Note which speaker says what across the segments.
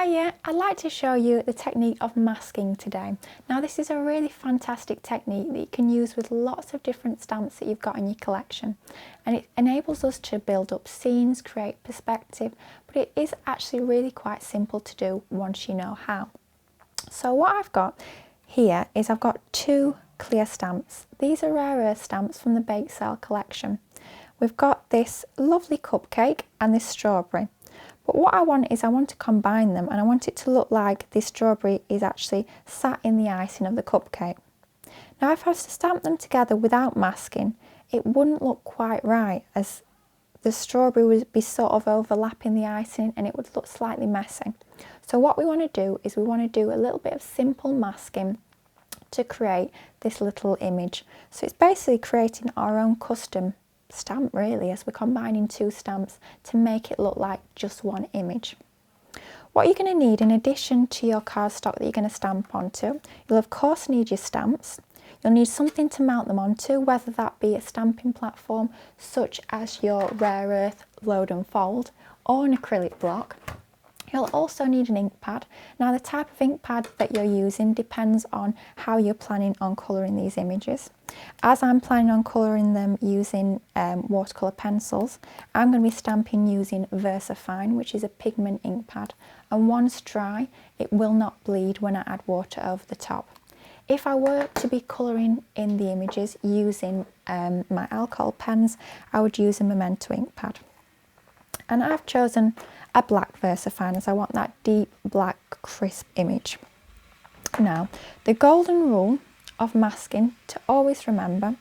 Speaker 1: Hiya, I'd like to show you the technique of masking today. Now this is a really fantastic technique that you can use with lots of different stamps that you've got in your collection, and it enables us to build up scenes, create perspective, but it is actually really quite simple to do once you know how. So what I've got here is I've got two clear stamps. These are Rare Earth stamps from the Bake Sale collection. We've got this lovely cupcake and this strawberry. But what I want to combine them, and I want it to look like this strawberry is actually sat in the icing of the cupcake. Now if I was to stamp them together without masking, it wouldn't look quite right, as the strawberry would be sort of overlapping the icing and it would look slightly messy. So what we want to do is we want to do a little bit of simple masking to create this little image. So it's basically creating our own custom stamp really, as we're combining two stamps to make it look like just one image. What you're going to need in addition to your cardstock that you're going to stamp onto, you'll of course need your stamps. You'll need something to mount them onto, whether that be a stamping platform such as your Rare Earth Load and Fold or an acrylic block. You'll also need an ink pad. Now the type of ink pad that you're using depends on how you're planning on colouring these images. As I'm planning on colouring them using watercolour pencils, I'm going to be stamping using VersaFine, which is a pigment ink pad, and once dry it will not bleed when I add water over the top. If I were to be colouring in the images using my alcohol pens, I would use a Memento ink pad. And I've chosen a black VersaFine as I want that deep black crisp image. Now the golden rule of masking to always remember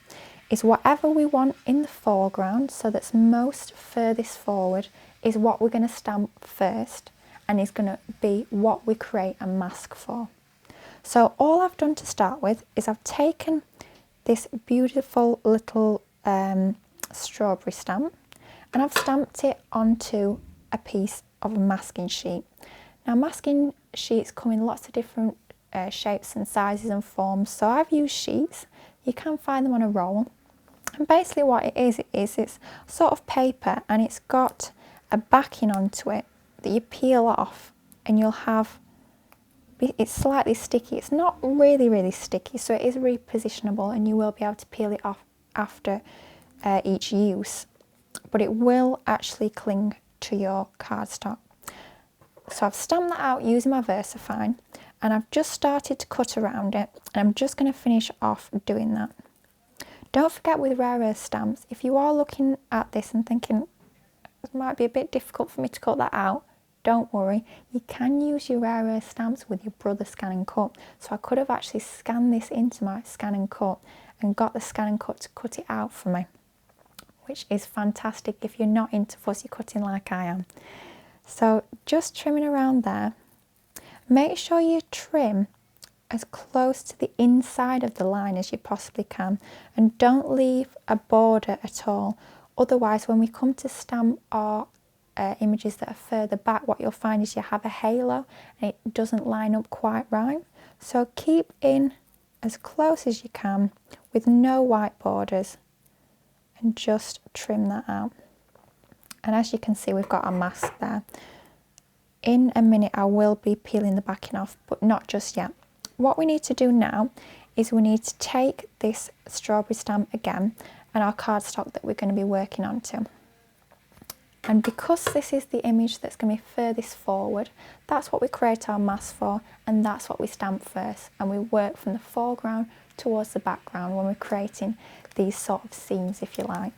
Speaker 1: is whatever we want in the foreground, so that's most furthest forward, is what we're going to stamp first and is going to be what we create a mask for. So all I've done to start with is I've taken this beautiful little strawberry stamp and I've stamped it onto a piece of a masking sheet. Now masking sheets come in lots of different shapes and sizes and forms, so I've used sheets. You can find them on a roll, and basically what it is it's sort of paper and it's got a backing onto it that you peel off, and you'll have, it's slightly sticky. It's not really sticky, so it is repositionable and you will be able to peel it off after each use, but it will actually cling to your cardstock. So I've stamped that out using my VersaFine and I've just started to cut around it, and I'm just going to finish off doing that. Don't forget with Rare Earth stamps, if you are looking at this and thinking it might be a bit difficult for me to cut that out, don't worry, you can use your Rare Earth stamps with your Brother Scan and Cut. So I could have actually scanned this into my Scan and Cut and got the Scan and Cut to cut it out for me, which is fantastic if you're not into fussy cutting like I am. So just trimming around there. Make sure you trim as close to the inside of the line as you possibly can, and don't leave a border at all. Otherwise, when we come to stamp our images that are further back, what you'll find is you have a halo and it doesn't line up quite right. So keep in as close as you can with no white borders and just trim that out. And as you can see, we've got our mask there. In a minute I will be peeling the backing off, but not just yet. What we need to do now is we need to take this strawberry stamp again and our cardstock that we're going to be working onto. And because this is the image that's going to be furthest forward, that's what we create our mask for, and that's what we stamp first. And we work from the foreground towards the background when we're creating these sort of scenes, if you like.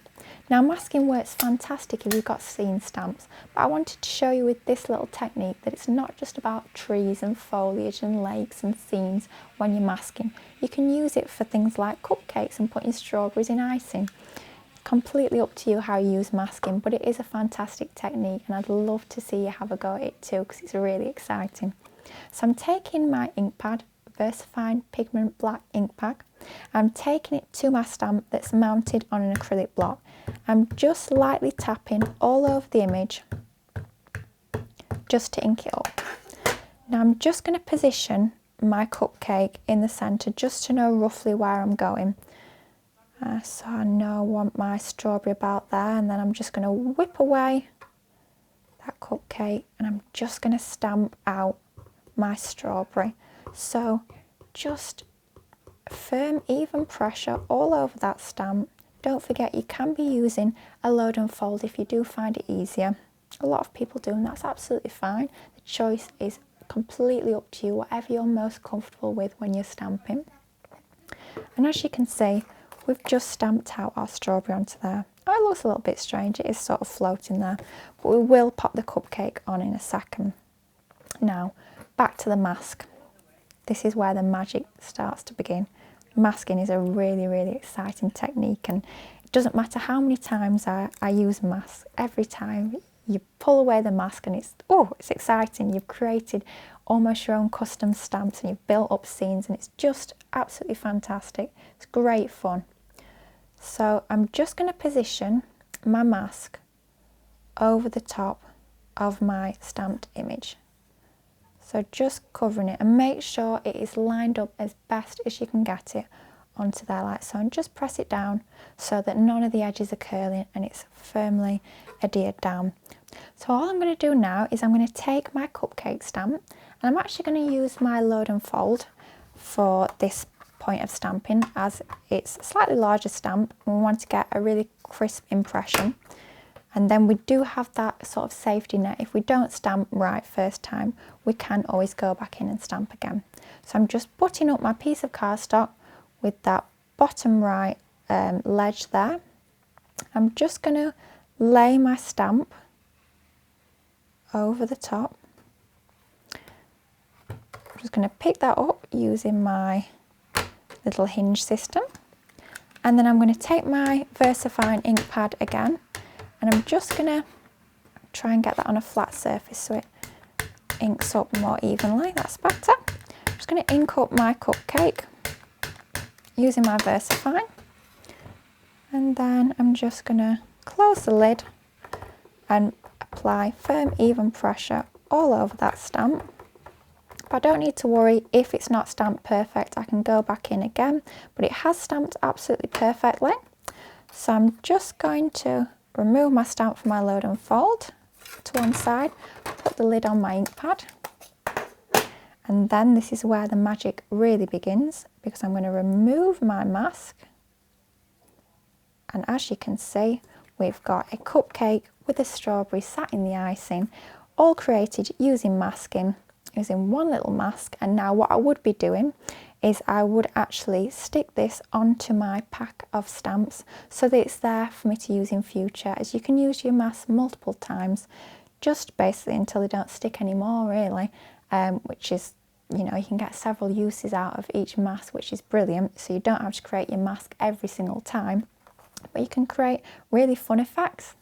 Speaker 1: Now masking works fantastic if you've got scene stamps, but I wanted to show you with this little technique that it's not just about trees and foliage and lakes and scenes when you're masking. You can use it for things like cupcakes and putting strawberries in icing. Completely up to you how you use masking, but it is a fantastic technique and I'd love to see you have a go at it too, because it's really exciting. So I'm taking my ink pad, VersaFine Pigment Black ink pack. I'm taking it to my stamp that's mounted on an acrylic block. I'm just lightly tapping all over the image just to ink it up. Now I'm just going to position my cupcake in the centre just to know roughly where I'm going. So I know I want my strawberry about there, and then I'm just going to whip away that cupcake and I'm just going to stamp out my strawberry. So just firm, even pressure all over that stamp. Don't forget you can be using a load and fold if you do find it easier. A lot of people do, and that's absolutely fine. The choice is completely up to you, whatever you're most comfortable with when you're stamping. And as you can see, we've just stamped out our strawberry onto there. Oh, it looks a little bit strange, it is sort of floating there, but we will pop the cupcake on in a second. Now, back to the mask. This is where the magic starts to begin. Masking is a really, really exciting technique, and it doesn't matter how many times I use mask, every time you pull away the mask and it's exciting. You've created almost your own custom stamps and you've built up scenes, and it's just absolutely fantastic. It's great fun. So I'm just going to position my mask over the top of my stamped image. So just covering it, and make sure it is lined up as best as you can get it onto there like so, and just press it down so that none of the edges are curling and it's firmly adhered down. So all I'm going to do now is I'm going to take my cupcake stamp, and I'm actually going to use my load and fold for this point of stamping, as it's a slightly larger stamp and we want to get a really crisp impression. And then we do have that sort of safety net. If we don't stamp right first time, we can always go back in and stamp again. So I'm just butting up my piece of cardstock with that bottom right ledge there. I'm just going to lay my stamp over the top. I'm just going to pick that up using my little hinge system. And then I'm going to take my VersaFine ink pad again, and I'm just going to try and get that on a flat surface so it inks up more evenly. That's better. I'm just going to ink up my cupcake using my VersaFine, and then I'm just going to close the lid and apply firm, even pressure all over that stamp. But I don't need to worry if it's not stamped perfect. I can go back in again, but it has stamped absolutely perfectly. So I'm just going to remove my stamp from my load and fold to one side, put the lid on my ink pad, and then this is where the magic really begins, because I'm going to remove my mask, and as you can see, we've got a cupcake with a strawberry sat in the icing, all created using masking, using one little mask. And now what I would be doing is I would actually stick this onto my pack of stamps so that it's there for me to use in future, as you can use your mask multiple times, just basically until they don't stick anymore really, which is, you know, you can get several uses out of each mask, which is brilliant. So you don't have to create your mask every single time, but you can create really fun effects.